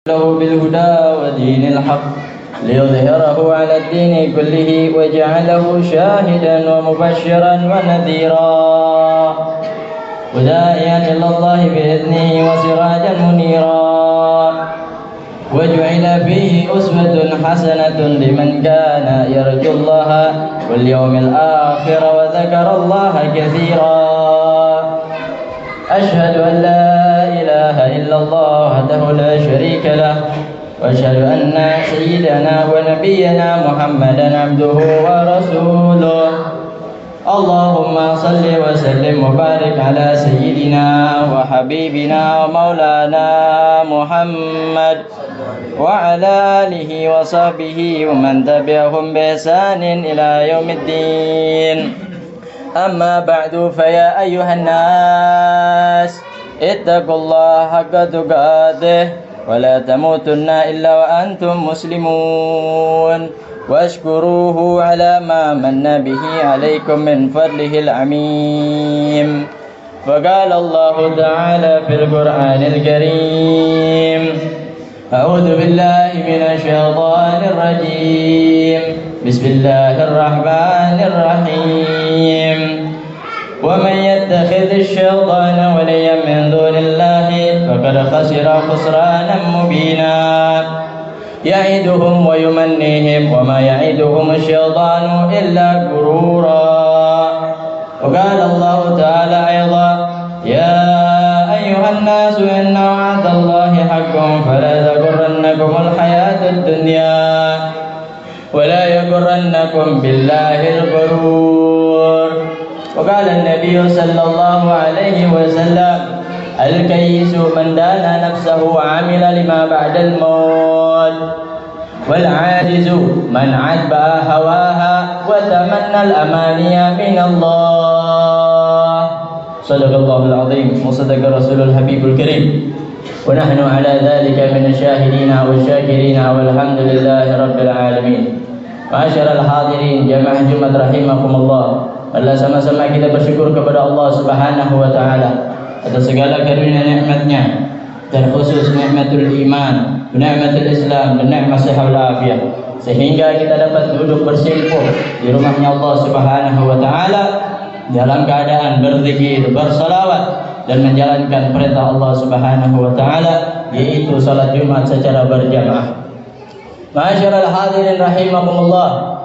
له بالهدى ودين الحق ليظهره على الدين كله وجعله شاهدا ومبشرا ونذيرا وداعيا إلى الله بإذنه وسراجا منيرا وجعل فيه أسوة حسنة لمن كان يرجو الله واليوم الآخر وذكر الله كثيرا. أشهد أن لا إله إلا الله وحده لا شريك له وأشهد أن سيدنا ونبينا محمدا عبده ورسوله. اللهم صل وسلم وبارك على سيدنا وحبيبنا ومولانا محمد وعلى آله وصحبه ومن تبعهم بإحسان إلى يوم الدين. أما بعد فيا أيها الناس اتقوا الله حق تقاته ولا تموتن إلا وأنتم مسلمون واشكروه على ما من به عليكم من فضله العميم. وقال الله تعالى في القرآن الكريم: أعوذ بالله من الشيطان الرجيم. بسم الله الرحمن الرحيم. ومن يتخذ الشيطان وليا من دون الله فقد خسر خسرانا مبينا يعدهم ويمنيهم وما يعدهم الشيطان إلا غرورا. وقال الله تعالى أيضا: يا أيها الناس إن وعد الله حق فلا تغرنكم الحياة الدنيا ولا يغرنكم بالله الغرور. وقال النبي صلى الله عليه وسلم: الكيس من دان نفسه وعمل لما بعد الموت والعاجز من عتبى هواها وتمنى الأماني من الله. صدق الله العظيم وصدق رسول الحبيب الكريم ونحن على ذلك من الشاهدين والشاكرين والحمد لله رب العالمين. Ma'asyiral hadirin jamaah Jumat rahimakumullah. Allah, sama-sama kita bersyukur kepada Allah Subhanahu wa taala atas segala karunia nikmat-Nya, dan khusus nikmatul iman, nikmatul Islam, dan nikmat sehat walafiat, sehingga kita dapat duduk bersimpuh di rumahnya Allah Subhanahu wa taala dalam keadaan berzikir, bersalawat, dan menjalankan perintah Allah Subhanahu wa taala, yaitu salat Jumat secara berjamaah. Ma'asyiral hadirin rahimakumullah.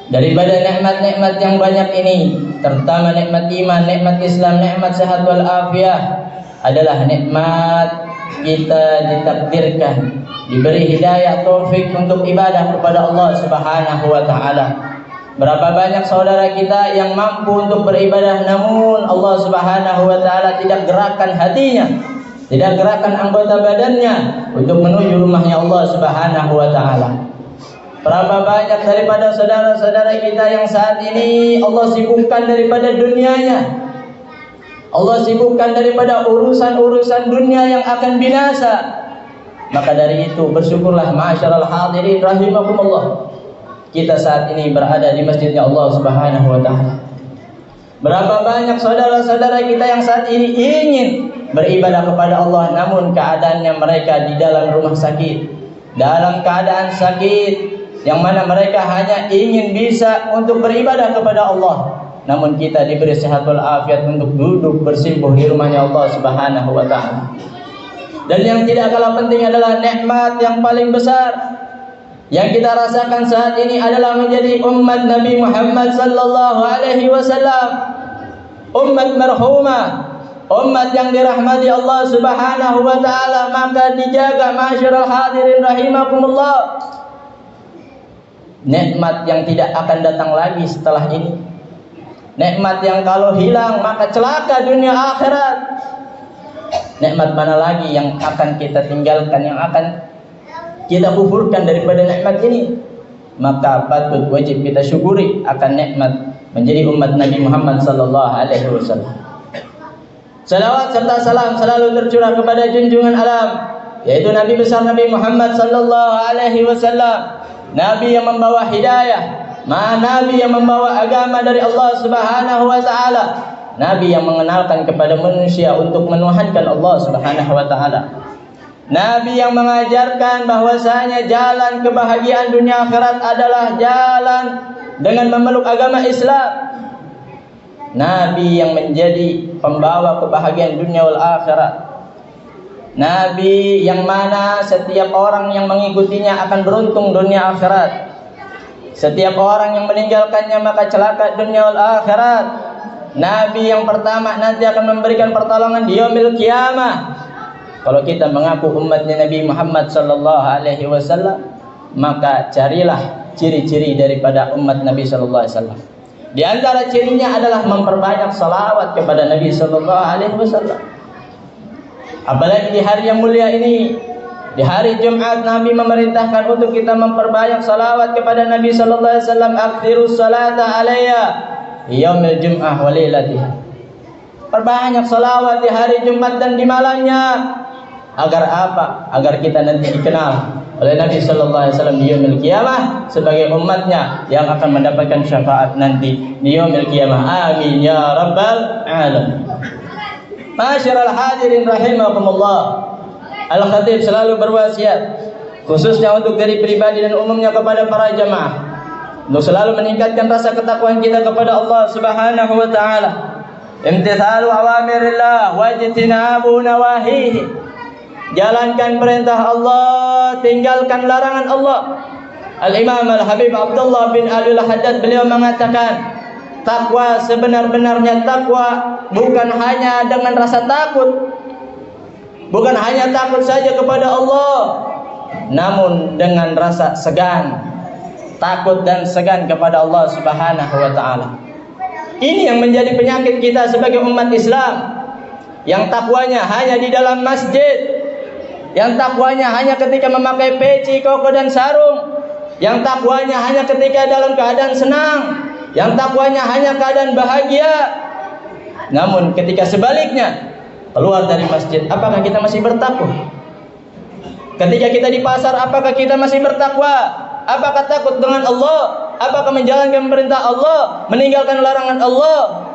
Daripada nikmat-nikmat yang banyak ini, terutama nikmat iman, nikmat Islam, nikmat sehat wal afiah, adalah nikmat kita ditakdirkan diberi hidayah taufik untuk ibadah kepada Allah Subhanahu wa taala. Berapa banyak saudara kita yang mampu untuk beribadah, namun Allah Subhanahu wa taala tidak gerakkan hatinya, tidak gerakkan anggota badannya untuk menuju rumahnya Allah Subhanahu wa taala. Berapa banyak daripada saudara-saudara kita yang saat ini Allah sibukkan daripada dunianya, Allah sibukkan daripada urusan-urusan dunia yang akan binasa. Maka dari itu bersyukurlah ma'asyiral hadirin rahimakumullah, kita saat ini berada di masjidnya Allah Subhanahu wa taala. Berapa banyak saudara-saudara kita yang saat ini ingin beribadah kepada Allah, namun keadaannya mereka di dalam rumah sakit, dalam keadaan sakit, yang mana mereka hanya ingin bisa untuk beribadah kepada Allah, namun kita diberi sehat wal afiat untuk duduk bersimpuh di rumahnya Allah Subhanahu wa taala. Dan yang tidak kalah penting adalah nikmat yang paling besar yang kita rasakan saat ini adalah menjadi umat Nabi Muhammad sallallahu alaihi wasallam, umat marhumah, umat yang dirahmati Allah Subhanahu wa taala. Maka dijaga ma'asyiral hadirin rahimakumullah, nikmat yang tidak akan datang lagi setelah ini, nikmat yang kalau hilang maka celaka dunia akhirat. Nikmat mana lagi yang akan kita tinggalkan, yang akan kita kufurkan daripada nikmat ini? Maka patut wajib kita syukuri akan nikmat menjadi umat Nabi Muhammad sallallahu alaihi wasallam. Salawat serta salam selalu tercurah kepada junjungan alam, yaitu Nabi besar Nabi Muhammad sallallahu alaihi wasallam, Nabi yang membawa hidayah, Nabi yang membawa agama dari Allah Subhanahu wa taala, Nabi yang mengenalkan kepada manusia untuk menuhankan Allah Subhanahu wa taala. Nabi yang mengajarkan bahwasanya jalan kebahagiaan dunia akhirat adalah jalan dengan memeluk agama Islam. Nabi yang menjadi pembawa kebahagiaan dunia wal akhirat. Nabi yang mana setiap orang yang mengikutinya akan beruntung dunia akhirat. Setiap orang yang meninggalkannya maka celaka dunia wal akhirat. Nabi yang pertama nanti akan memberikan pertolongan di yaumil qiyamah. Kalau kita mengaku umatnya Nabi Muhammad sallallahu alaihi wasallam, maka carilah ciri-ciri daripada umat Nabi sallallahu alaihi wasallam. Di antara cirinya adalah memperbanyak salawat kepada Nabi sallallahu alaihi wasallam. Apalagi di hari yang mulia ini, di hari Jumat, Nabi memerintahkan untuk kita memperbanyak salawat kepada Nabi sallallahu alaihi wasallam. Akthirus salata alayya yaumil jum'ah wa lailatiha. Perbanyak salawat di hari Jumat dan di malamnya. Agar apa? Agar kita nanti dikenal oleh Nabi sallallahu alaihi wasallam di yaumil qiyamah sebagai umatnya yang akan mendapatkan syafaat nanti di yaumil qiyamah. Amin ya rabbal alamin. Masyiral hadirin rahimakumullah. Al-Khatib selalu berwasiat khususnya untuk diri pribadi dan umumnya kepada para jamaah untuk selalu meningkatkan rasa ketakwaan kita kepada Allah Subhanahu wa taala. Imtithalu awamirillah wajtinabu nawahihi. Jalankan perintah Allah, tinggalkan larangan Allah. Al-Imam Al-Habib Abdullah bin Alul Haddad beliau mengatakan, takwa sebenar-benarnya takwa bukan hanya dengan rasa takut, bukan hanya takut saja kepada Allah, namun dengan rasa segan, takut dan segan kepada Allah Subhanahu wa taala. Ini yang menjadi penyakit kita sebagai umat Islam, yang takwanya hanya di dalam masjid, yang takwanya hanya ketika memakai peci, koko dan sarung, yang takwanya hanya ketika dalam keadaan senang, yang takwanya hanya keadaan bahagia. Namun ketika sebaliknya keluar dari masjid, apakah kita masih bertakwa? Ketika kita di pasar, apakah kita masih bertakwa? Apakah takut dengan Allah? Apakah menjalankan perintah Allah, meninggalkan larangan Allah?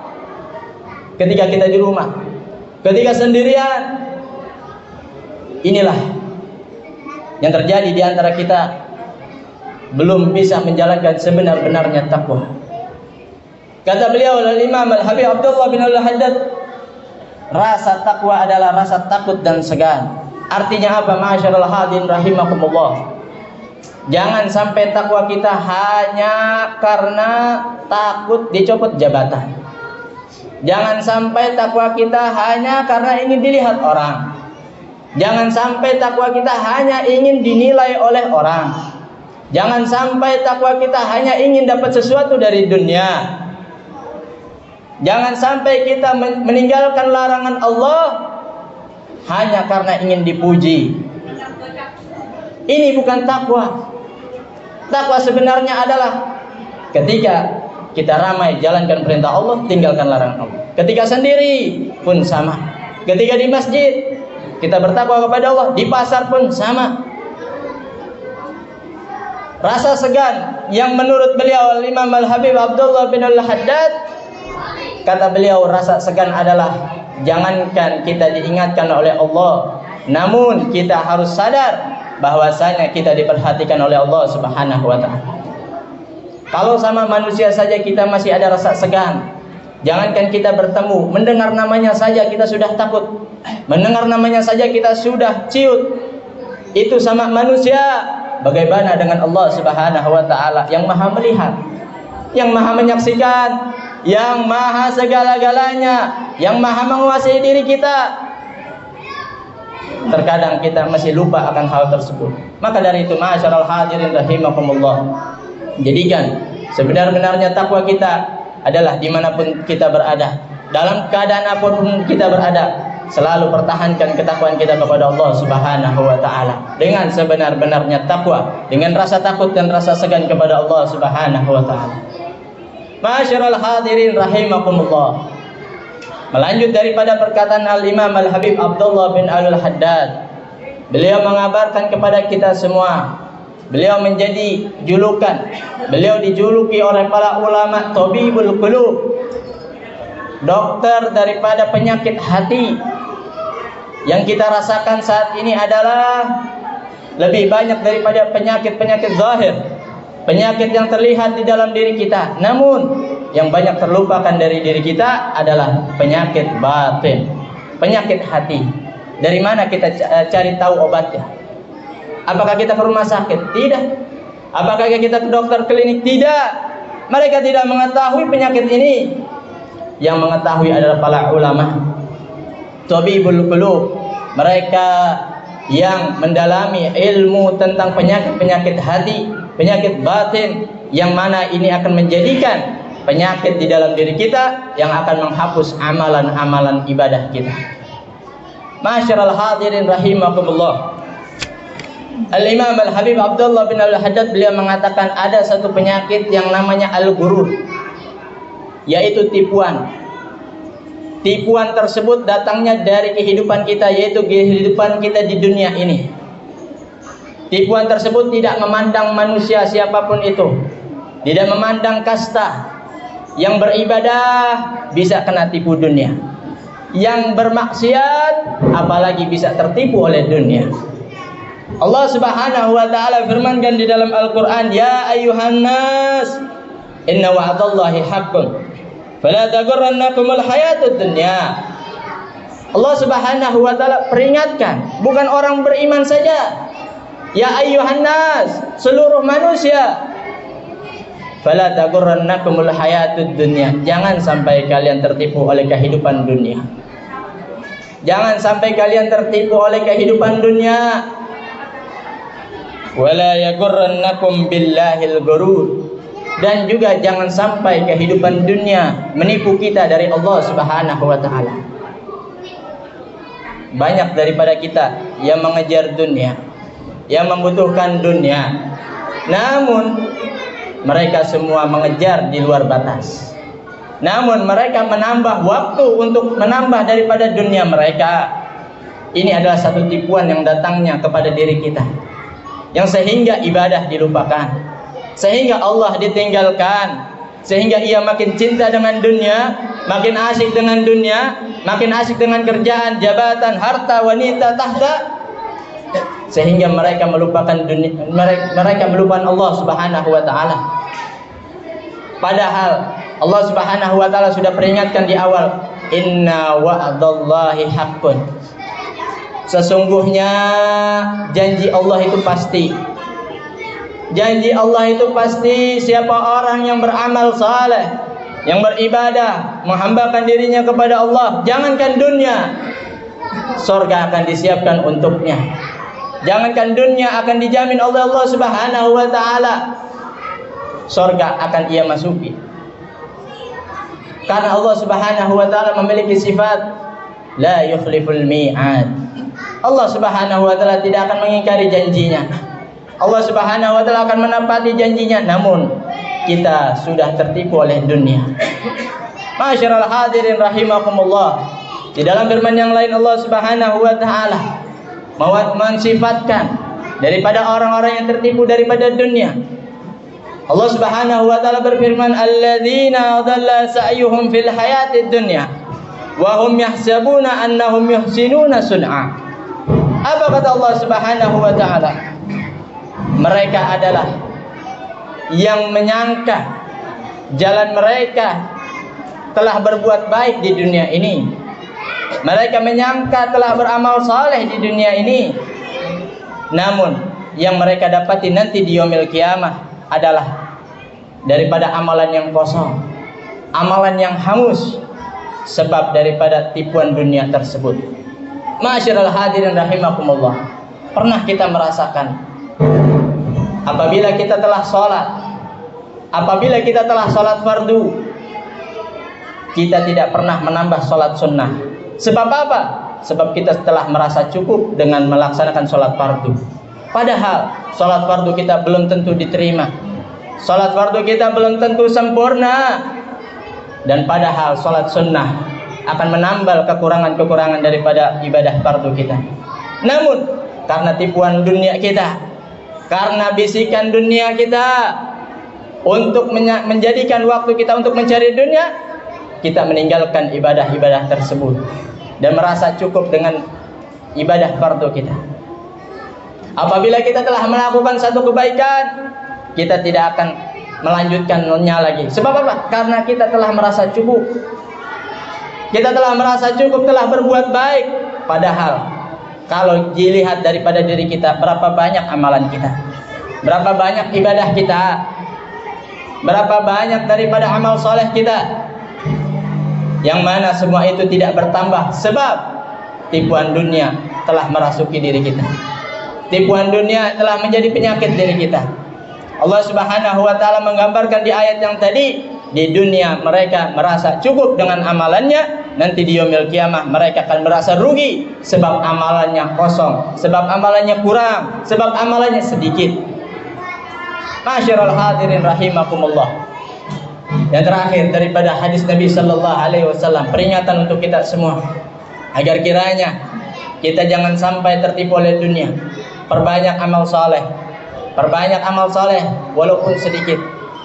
Ketika kita di rumah, ketika sendirian, inilah yang terjadi di antara kita, belum bisa menjalankan sebenar-benarnya takwa. Kata beliau Al-Imam Al-Habib Abdullah bin Al-Haddad, rasa takwa adalah rasa takut dan segan. Artinya apa? Masyaallah hadirin rahimakumullah. Jangan sampai takwa kita hanya karena takut dicopot jabatan. Jangan sampai takwa kita hanya karena ingin dilihat orang. Jangan sampai takwa kita hanya ingin dinilai oleh orang. Jangan sampai takwa kita hanya ingin dapat sesuatu dari dunia. Jangan sampai kita meninggalkan larangan Allah hanya karena ingin dipuji. Ini bukan takwa. Takwa sebenarnya adalah ketika kita ramai jalankan perintah Allah, tinggalkan larangan Allah. Ketika sendiri pun sama. Ketika di masjid kita bertakwa kepada Allah, di pasar pun sama. Rasa segan yang menurut beliau Imam Al-Habib Abdullah bin Al-Haddad, kata beliau, rasa segan adalah jangankan kita diingatkan oleh Allah, namun kita harus sadar bahwasanya kita diperhatikan oleh Allah Subhanahu wa taala. Kalau sama manusia saja kita masih ada rasa segan, jangankan kita bertemu, mendengar namanya saja kita sudah takut. Mendengar namanya saja kita sudah ciut. Itu sama manusia. Bagaimana dengan Allah Subhanahu wa taala yang Maha melihat, yang Maha menyaksikan, yang Maha segala-galanya, yang Maha menguasai diri kita? Terkadang kita masih lupa akan hal tersebut. Maka dari itu, masyaallah hadirin rahimakumullah, jadikan sebenar-benarnya takwa kita adalah dimanapun kita berada, dalam keadaan apapun kita berada, selalu pertahankan ketakwaan kita kepada Allah Subhanahu wa taala dengan sebenar-benarnya takwa, dengan rasa takut dan rasa segan kepada Allah Subhanahu wa taala. Masyaallah hadirin rahimakumullah. Melanjut daripada perkataan Al-Imam Al-Habib Abdullah bin Al-Haddad, beliau mengabarkan kepada kita semua, beliau menjadi julukan, beliau dijuluki oleh para ulama Tabibul Qulub, dokter daripada penyakit hati. Yang kita rasakan saat ini adalah lebih banyak daripada penyakit-penyakit zahir, penyakit yang terlihat di dalam diri kita. Namun yang banyak terlupakan dari diri kita adalah penyakit batin, penyakit hati. Dari mana kita cari tahu obatnya? Apakah kita ke rumah sakit? Tidak. Apakah kita ke dokter klinik? Tidak. Mereka tidak mengetahui penyakit ini. Yang mengetahui adalah para ulama, tabibul qulub, mereka yang mendalami ilmu tentang penyakit-penyakit hati, penyakit batin, yang mana ini akan menjadikan penyakit di dalam diri kita yang akan menghapus amalan-amalan ibadah kita. Ma'asyiral hadirin rahimakumullah. Al-Imam Al-Habib Abdullah bin Al-Haddad beliau mengatakan ada satu penyakit yang namanya al-ghurur, yaitu tipuan. Tipuan tersebut datangnya dari kehidupan kita, yaitu kehidupan kita di dunia ini. Tipuan tersebut tidak memandang manusia siapapun itu, tidak memandang kasta. Yang beribadah bisa kena tipu dunia, yang bermaksiat apalagi bisa tertipu oleh dunia. Allah Subhanahu wa taala firmankan di dalam Al-Qur'an, "Ya ayyuhan nas, inna wa'dallahi haqqun, fala taghurrannakumul hayatud dunya." Allah Subhanahu wa taala peringatkan bukan orang beriman saja. Ya ayyuhan nas, seluruh manusia. Fala taghurrannakumul hayatud dunya. Jangan sampai kalian tertipu oleh kehidupan dunia. Jangan sampai kalian tertipu oleh kehidupan dunia. Wala yaghurrannakum billahil ghurur. Dan juga jangan sampai kehidupan dunia menipu kita dari Allah Subhanahu wa taala. Banyak daripada kita yang mengejar dunia, yang membutuhkan dunia, namun mereka semua mengejar di luar batas. Namun mereka menambah waktu untuk menambah daripada dunia mereka. Ini adalah satu tipuan yang datangnya kepada diri kita, yang sehingga ibadah dilupakan, sehingga Allah ditinggalkan, sehingga ia makin cinta dengan dunia, makin asyik dengan dunia, makin asyik dengan kerjaan, jabatan, harta, wanita, tahta, sehingga mereka melupakan dunia, mereka melupakan Allah Subhanahu wa taala. Padahal Allah Subhanahu wa taala sudah peringatkan di awal, "Inna wa'dallahi haqqun." Sesungguhnya janji Allah itu pasti. Janji Allah itu pasti. Siapa orang yang beramal saleh, yang beribadah, menghambakan dirinya kepada Allah, jangankan dunia, surga akan disiapkan untuknya. Jangankan dunia, akan dijamin oleh Allah Subhanahu wa taala surga akan ia masuki. Karena Allah Subhanahu wa taala memiliki sifat la yukhliful mi'ad. Allah Subhanahu wa taala tidak akan mengingkari janjinya. Allah Subhanahu wa taala akan menepati janjinya. Namun kita sudah tertipu oleh dunia. Ma'asyiral hadirin rahimakumullah. Di dalam firman yang lain Allah Subhanahu wa taala mensifatkan daripada orang-orang yang tertipu daripada dunia. Allah Subhanahu wa taala berfirman, "Alladzina dhalla sa'yuhum fil hayatid dunya wa hum yahsabuna annahum yuhsinuna sun'a." Apa kata Allah Subhanahu wa taala? Mereka adalah yang menyangka jalan mereka telah berbuat baik di dunia ini. Mereka menyangka telah beramal saleh di dunia ini. Namun yang mereka dapati nanti di yaumil qiyamah adalah daripada amalan yang kosong, amalan yang hangus, sebab daripada tipuan dunia tersebut. Ma'asyiral hadirin rahimakumullah. Pernah kita merasakan apabila kita telah sholat, apabila kita telah sholat fardu, kita tidak pernah menambah sholat sunnah. Sebab apa? Sebab kita telah merasa cukup dengan melaksanakan sholat fardu. Padahal sholat fardu kita belum tentu diterima. Sholat fardu kita belum tentu sempurna. Dan padahal sholat sunnah akan menambal kekurangan-kekurangan daripada ibadah fardu kita. Namun karena tipuan dunia kita, karena bisikan dunia kita untuk menjadikan waktu kita untuk mencari dunia, kita meninggalkan ibadah-ibadah tersebut dan merasa cukup dengan ibadah fardu kita. Apabila kita telah melakukan satu kebaikan, kita tidak akan melanjutkannya lagi. Sebab apa? Karena kita telah merasa cukup. Kita telah merasa cukup, telah berbuat baik. Padahal kalau dilihat daripada diri kita, berapa banyak amalan kita, berapa banyak ibadah kita, berapa banyak daripada amal soleh kita, yang mana semua itu tidak bertambah sebab tipuan dunia telah merasuki diri kita. Tipuan dunia telah menjadi penyakit diri kita. Allah Subhanahu wa taala menggambarkan di ayat yang tadi, di dunia mereka merasa cukup dengan amalannya, nanti di yaumil kiamah mereka akan merasa rugi sebab amalannya kosong, sebab amalannya kurang, sebab amalannya sedikit. Masyarul hadirin rahimakumullah. Yang terakhir daripada hadis Nabi sallallahu alaihi wasallam, peringatan untuk kita semua agar kiranya kita jangan sampai tertipu oleh dunia. Perbanyak amal saleh. Perbanyak amal saleh walaupun sedikit.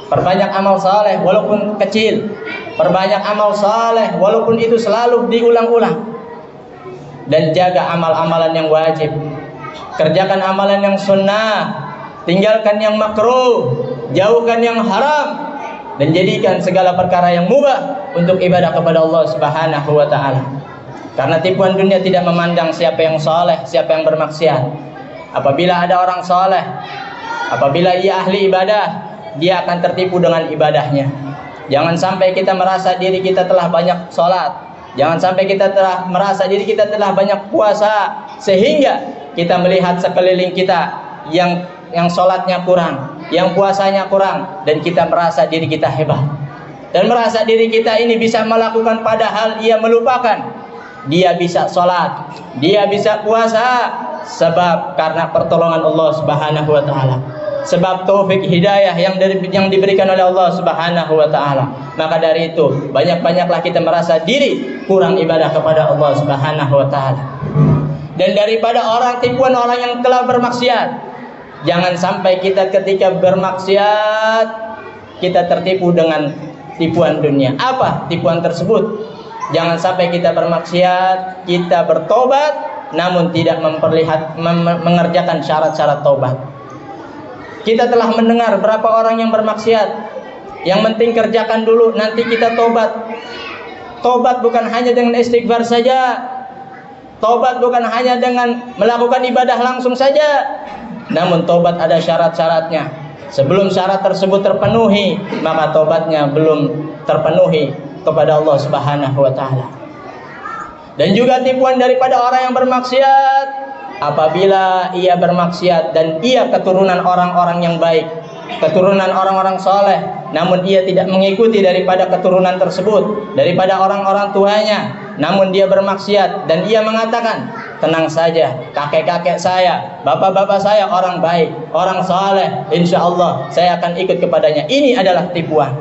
Perbanyak amal saleh walaupun kecil. Perbanyak amal saleh walaupun itu selalu diulang-ulang. Dan jaga amal-amalan yang wajib. Kerjakan amalan yang sunnah. Tinggalkan yang makruh. Jauhkan yang haram. Dan jadikan segala perkara yang mubah untuk ibadah kepada Allah Subhanahu wa taala. Karena tipuan dunia tidak memandang siapa yang saleh, siapa yang bermaksiat. Apabila ada orang saleh, apabila ia ahli ibadah, dia akan tertipu dengan ibadahnya. Jangan sampai kita merasa diri kita telah banyak salat. Jangan sampai kita telah merasa diri kita telah banyak puasa, sehingga kita melihat sekeliling kita yang salatnya kurang, yang puasanya kurang, dan kita merasa diri kita hebat. Dan merasa diri kita ini bisa melakukan, padahal ia melupakan. Dia bisa salat, dia bisa puasa, sebab karena pertolongan Allah Subhanahu wa taala. Sebab taufik hidayah yang diberikan oleh Allah Subhanahu wa taala. Maka dari itu, banyak-banyaklah kita merasa diri kurang ibadah kepada Allah Subhanahu wa taala. Dan daripada tipuan orang yang telah bermaksiat, jangan sampai kita ketika bermaksiat kita tertipu dengan tipuan dunia. Apa tipuan tersebut? Jangan sampai kita bermaksiat, kita bertobat namun tidak mengerjakan syarat-syarat taubat. Kita telah mendengar berapa orang yang bermaksiat. Yang penting kerjakan dulu, nanti kita tobat. Tobat bukan hanya dengan istighfar saja. Tobat bukan hanya dengan melakukan ibadah langsung saja. Namun tobat ada syarat-syaratnya. Sebelum syarat tersebut terpenuhi, maka tobatnya belum terpenuhi kepada Allah Subhanahu wa taala. Dan juga tipuan daripada orang yang bermaksiat, apabila ia bermaksiat dan ia keturunan orang-orang yang baik, keturunan orang-orang soleh, namun ia tidak mengikuti daripada keturunan tersebut, daripada orang-orang tuanya, namun dia bermaksiat dan ia mengatakan, tenang saja, kakek-kakek saya, bapak-bapak saya orang baik, orang soleh, insya Allah saya akan ikut kepadanya. Ini adalah tipuan.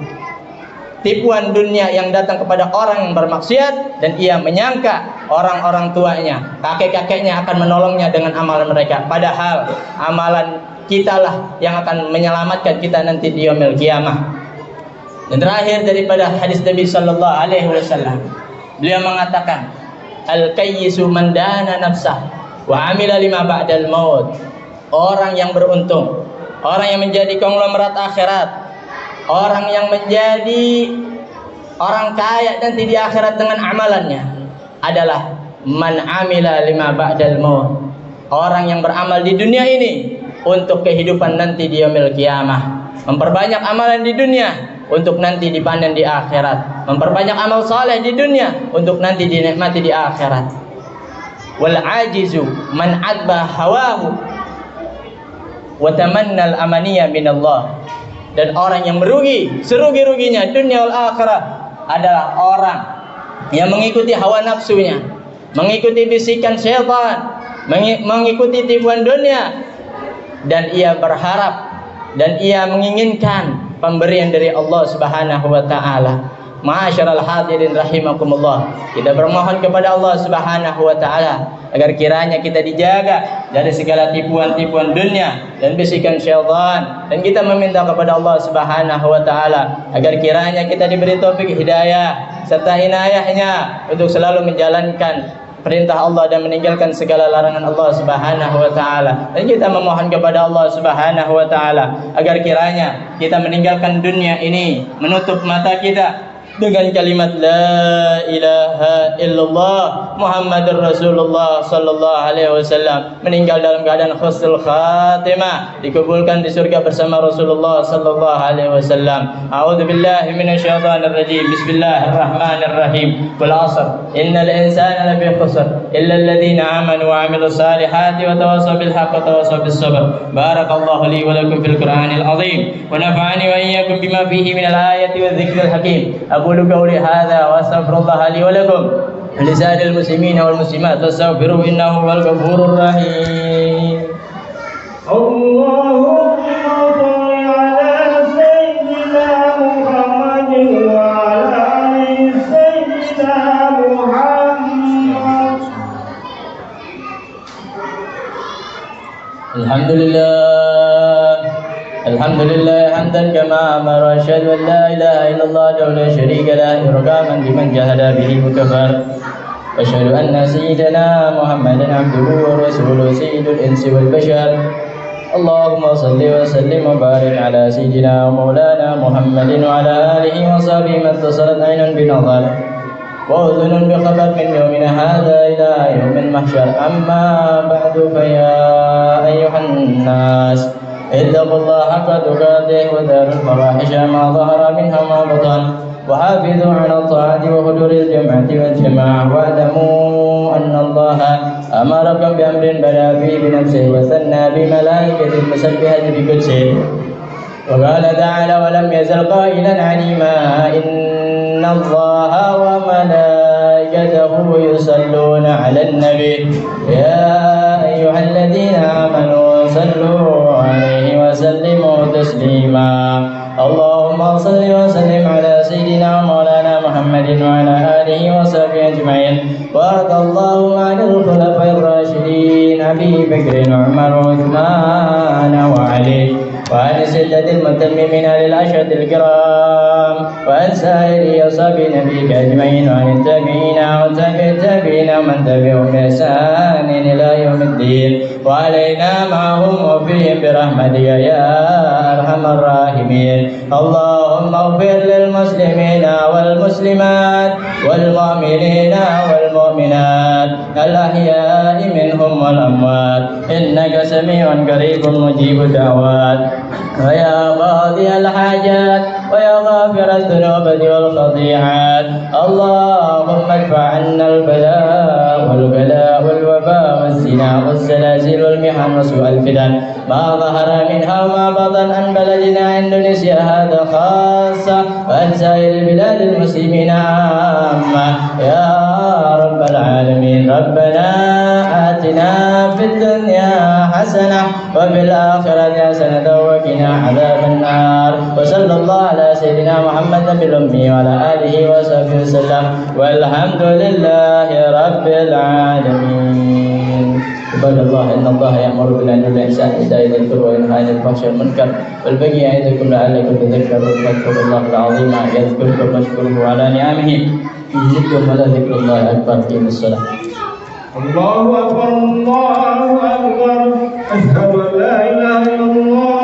Tipuan dunia yang datang kepada orang yang bermaksiat, dan ia menyangka orang-orang tuanya, kakek-kakeknya akan menolongnya dengan amalan mereka. Padahal amalan kitalah yang akan menyelamatkan kita nanti di yaumil qiyamah. Dan terakhir daripada hadis Nabi sallallahu alaihi wasallam, beliau mengatakan, al-kayyisu man dana nafsah wa amila lima ba'dal maut. Orang yang beruntung, orang yang menjadi konglomerat akhirat, orang yang menjadi orang kaya nanti di akhirat dengan amalannya adalah man amila lima ba'dal maut. Orang yang beramal di dunia ini untuk kehidupan nanti di yaumil qiyamah. Memperbanyak amalan di dunia untuk nanti dipanen di akhirat. Memperbanyak amal saleh di dunia untuk nanti dinikmati di akhirat. Wal ajizu man adba hawahu wa tamanna al amaniya minallah. Dan orang yang merugi, serugi-ruginya dunia wal akhirah adalah orang yang mengikuti hawa nafsunya, mengikuti bisikan syaitan, mengikuti tipuan dunia, dan ia berharap dan ia menginginkan pemberian dari Allah Subhanahu wa taala. Ma'asyiral hadirin rahimakumullah. Kita bermohon kepada Allah Subhanahu wa taala agar kiranya kita dijaga dari segala tipuan-tipuan dunia dan bisikan syaitan, dan kita meminta kepada Allah Subhanahu wa taala agar kiranya kita diberi taufik hidayah serta inayahnya untuk selalu menjalankan perintah Allah dan meninggalkan segala larangan Allah Subhanahu wa taala. Dan kita memohon kepada Allah Subhanahu wa taala agar kiranya kita meninggalkan dunia ini, menutup mata kita dengan kalimat la ilaha illallah Muhammadur Rasulullah sallallahu alaihi wasallam, meninggal dalam keadaan husnul khatimah, dikubulkan di surga bersama Rasulullah sallallahu alaihi wasallam. A'udzubillahi minasyaitonir rajim. Bismillahirrahmanirrahim. Wal 'ashr innal insana lafi khusr illa alladhina amanu wa 'amilus salihati wa tawassaw bil haqqi wa tawassaw bis sabr. Barakallahu li wa lakum fil Qur'anil 'azim wa nafa'ani wa iyyakum bima fihi minal ayati wadh-dhikril hakim. أقول قولي هذا وأستغفر الله لي ولكم ولسائر المسلمين والمسلمات فاستغفروه إنه هو الغفور الرحيم. اللهم صل على سيدنا محمد وعلى آل سيدنا محمد. الحمد لله حمدا كما أمر. أشهد أن لا إله إلا الله وحده لا شريك له إرغاما لمن جهد به وكفر. وأشهد أن سيدنا محمدا عبده ورسوله سيد الإنس والبشر. اللهم صل وسلم وبارك على سيدنا ومولانا محمد وعلى آله وصحبه من اتصلت عينا بنظر وأذن بخبر من يومنا هذا إلى يوم المحشر. أما بعد فيا أيها الناس اتقوا الله حق تقاته وذروا الفواحش ما ظهر منها وما بطن وحافظوا على الطاعة وحضور الجمعة والجماعة واعلموا أن الله أمركم بأمر بدا فيه بنفسه وثنى بملائكة المسبحة بقدسه وقال تعالى ولم يزل قائلا عليما إن الله وملائكته يصلون على النبي يا أيها الذين آمنوا صلوا عليه وسلموا تسليما. اللهم صل وسلم على سيدنا مولانا محمد وعلى آله وصحبه أجمعين. وارض اللهم عن الخلفاء الراشدين أبي بكر وعمر وعثمان وعلي وعن الستة المتممين للعشرة الكرام وعن سائر أصحاب نبيك أجمعين وعن التابعين وتابع التابعين ومن تبعهم بإحسان إلى يوم الدين وعلينا معهم وفيهم برحمتك يا أرحم الراحمين. اللهم اغفر للمسلمين والمسلمات والمؤمنين والمؤمنات الأحياء منهم والأموات إنك سميع قريب مجيب الدعوات ويا قاضي الحاجات ويا غافر الذنوب والخطيئات. اللهم ادفع عنا البلاء والبلاء والوباء والزنا والزلازل والمحن وسوء الفتن ما ظهر منها وما بطن عن بلدنا اندونيسيا هذا خاصة وعن سائر بلاد المسلمين عامة يا رب العالمين. ربنا آتنا في الدنيا حسنة وفي الآخرة حسنة وقنا عذاب النار. وصلى الله على سيدنا محمد الأمي وعلى آله وصحبه وسلم والحمد لله رب العالمين. عباد الله إن الله يأمر بالعدل والإحسان وإيتاء ذي القربى وينهى عن الفحشاء والمنكر والبغي يعظكم لعلكم تذكرون. فاذكروا الله العظيم يذكركم واشكروه على نعمه يزدكم ولذكر الله أكبر. قيموا الصلاة. الله أكبر الله أكبر. أشهد أن لا إله إلا الله